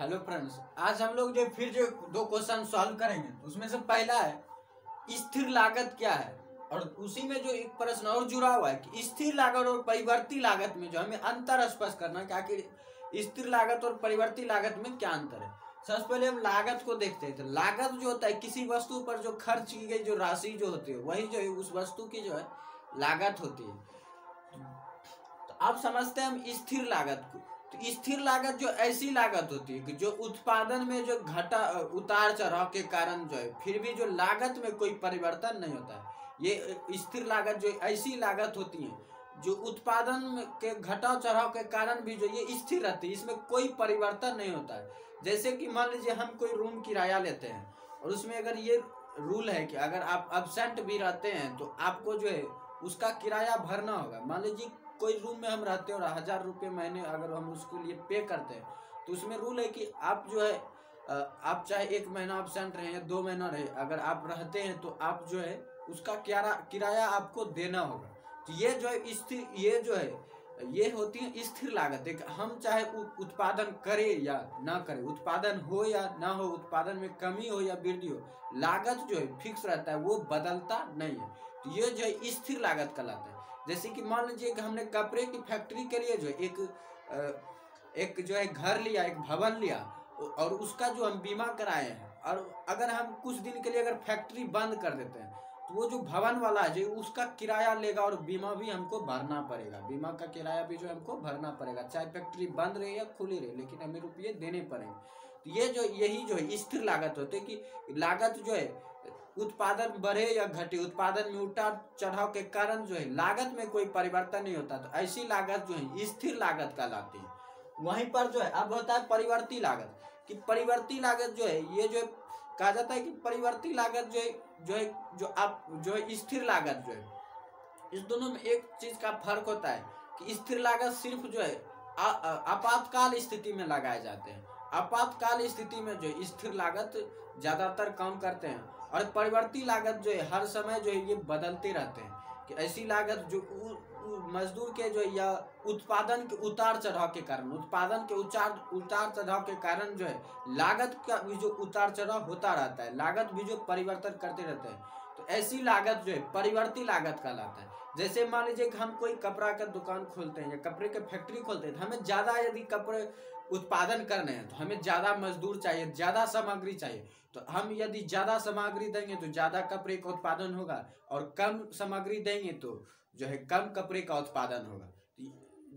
Hello friends, आज हम लोग जो फिर जो दो क्वेश्चन सॉल्व करेंगे। उसमें से पहला है स्थिर लागत क्या है, और उसी में जो एक प्रश्न और जुड़ा हुआ है कि स्थिर लागत और परिवर्ती लागत में जो हमें अंतर स्पष्ट करना है कि आखिर स्थिर लागत और परिवर्ती लागत में क्या अंतर है। सबसे पहले हम लागत को देखते हैं। तो लागत जो होता है किसी वस्तु पर जो खर्च की गई जो राशि जो होती है वही जो है उस वस्तु की जो है लागत होती है। तो अब समझते हैं हम स्थिर लागत को। तो स्थिर लागत जो ऐसी लागत होती है कि जो उत्पादन में जो घटा उतार चढ़ाव के कारण जो है फिर भी जो लागत में कोई परिवर्तन नहीं होता है। ये स्थिर लागत जो ऐसी लागत होती है जो उत्पादन के घटाव चढ़ाव के कारण भी जो ये स्थिर रहती है, इसमें कोई परिवर्तन नहीं होता है। जैसे कि मान लीजिए हम कोई रूम किराया लेते हैं और उसमें अगर ये रूल है कि अगर आप एब्सेंट भी रहते हैं तो आपको जो है उसका किराया भरना होगा। मान लीजिए कोई रूम में हम रहते हैं और 1000 रुपये महीने अगर हम उसके लिए पे करते हैं तो उसमें रूल है कि आप जो है आप चाहे 1 महीना एब्सेंट रहे या 2 महीना रहे, अगर आप रहते हैं तो आप जो है उसका किराया आपको देना होगा। तो ये जो है स्थिर, ये जो है ये होती है स्थिर लागत। एक हम चाहे उत्पादन करें या ना करें, उत्पादन हो या ना हो, उत्पादन में कमी हो या वृद्धि हो, लागत जो है फिक्स रहता है, वो बदलता नहीं है। तो ये जो है स्थिर लागत कहलाता है। जैसे कि मान लीजिए कि हमने कपड़े की फैक्ट्री के लिए जो एक जो है घर लिया, एक भवन लिया और उसका जो हम बीमा कराए हैं, और अगर हम कुछ दिन के लिए अगर फैक्ट्री बंद कर देते हैं तो वो जो भवन वाला है जो उसका किराया लेगा और बीमा भी हमको भरना पड़ेगा। बीमा का किराया भी जो हमको भरना पड़ेगा, चाहे फैक्ट्री बंद रहे या खुली रहे, लेकिन हमें रुपये देने पड़ेंगे। तो ये जो यही जो है स्थिर लागत होती है कि लागत जो है उत्पादन बढ़े या घटे, उत्पादन में उतार चढ़ाव के कारण जो है लागत में कोई परिवर्तन नहीं होता। तो ऐसी लागत जो है स्थिर लागत कहलाती है। वहीं पर जो है अब होता है परिवर्ती लागत, कि परिवर्ती लागत जो है ये जो कहा जाता है कि परिवर्ती लागत जो है स्थिर लागत जो है, इस दोनों में एक चीज का फर्क होता है कि स्थिर लागत सिर्फ जो है आपातकाल स्थिति में लगाए जाते हैं। आपातकाल स्थिति में जो है स्थिर लागत ज्यादातर काम करते हैं, और परिवर्ती लागत जो है हर समय जो है ये बदलते रहते हैं। कि ऐसी लागत जो मजदूर के जो या उत्पादन के उतार चढ़ाव के कारण, उत्पादन के उतार चढ़ाव के कारण जो है लागत का भी जो उतार चढ़ाव होता रहता है, लागत भी जो परिवर्तन करते रहते हैं। तो ऐसी लागत जो है परिवर्ती लागत कहलाता है। जैसे मान लीजिए कि हम कोई कपड़ा का दुकान खोलते हैं या कपड़े की फैक्ट्री खोलते हैं, तो हमें ज्यादा यदि कपड़े उत्पादन करने हैं तो हमें ज्यादा मजदूर चाहिए, ज्यादा सामग्री चाहिए। तो हम यदि ज्यादा सामग्री देंगे तो ज्यादा कपड़े का उत्पादन होगा, और कम सामग्री देंगे तो जो है कम कपड़े का उत्पादन होगा।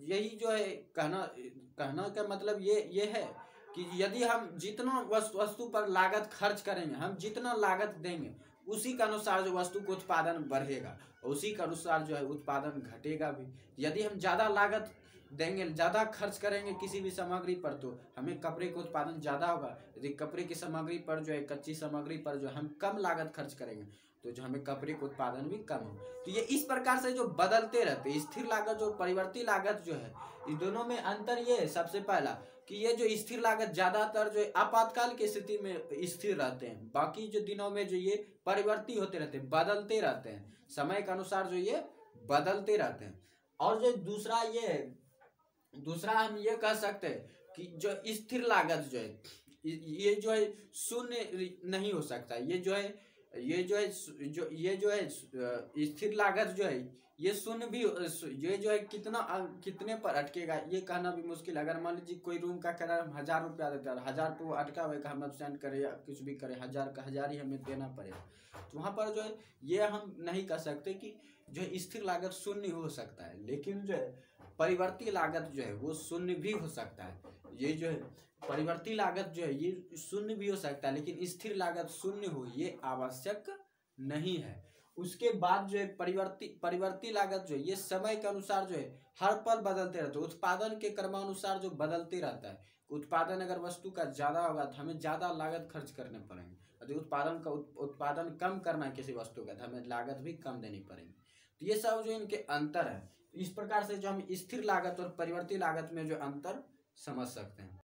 यही जो है कहना का मतलब ये है कि यदि हम जितना वस्तु पर लागत खर्च करेंगे, हम जितना लागत देंगे उसी के अनुसार जो वस्तु का उत्पादन बढ़ेगा, और उसी के अनुसार जो है उत्पादन घटेगा भी। यदि हम ज्यादा लागत देंगे, ज्यादा खर्च करेंगे किसी भी सामग्री पर, तो हमें कपड़े का उत्पादन ज्यादा होगा। यदि कपड़े की सामग्री पर जो है कच्ची सामग्री पर जो हम कम लागत खर्च करेंगे तो जो हमें कपड़े का उत्पादन भी कम हो। तो ये इस प्रकार से जो बदलते रहते हैं स्थिर लागत जो परिवर्ती लागत जो है, इन दोनों में अंतर ये है सबसे पहला कि ये जो स्थिर लागत ज्यादातर जो आपातकाल की स्थिति में स्थिर रहते हैं, बाकी जो दिनों में जो ये परिवर्ती होते रहते हैं, बदलते रहते हैं, समय के अनुसार जो ये बदलते रहते हैं। और जो दूसरा हम ये कह सकते हैं कि जो स्थिर लागत जो है ये जो है शून्य नहीं हो सकता। ये जो है स्थिर लागत जो है ये शून्य भी, ये जो है कितने पर अटकेगा ये कहना भी मुश्किल है। अगर मान लीजिए कोई रूम का किराया हम 1000 रुपया देते हैं, 1000 पे वो अटका हुआ है, हम एब्सेंट करें या कुछ भी करें, 1000 का 1000 ही हमें देना पड़ेगा। तो वहाँ पर जो है ये हम नहीं कह सकते कि जो है स्थिर लागत शून्य हो सकता है, लेकिन जो है परिवर्ती लागत जो है वो शून्य भी हो सकता है। ये जो है परिवर्ती लागत जो है ये शून्य भी हो सकता है, लेकिन स्थिर लागत शून्य हो ये आवश्यक नहीं है। उसके बाद जो है परिवर्ती लागत जो है ये समय के अनुसार जो है हर पल बदलते रहते हैं, उत्पादन के क्रमानुसार जो बदलते रहता है। उत्पादन अगर वस्तु का ज्यादा होगा तो हमें ज्यादा लागत खर्च करने पड़ेंगे, यदि उत्पादन कम करना है किसी वस्तु का तो हमें लागत भी कम देनी पड़ेगी। तो ये सब जो इनके अंतर है। इस प्रकार से जो हम स्थिर लागत और परिवर्ती लागत में जो अंतर समझ सकते हैं।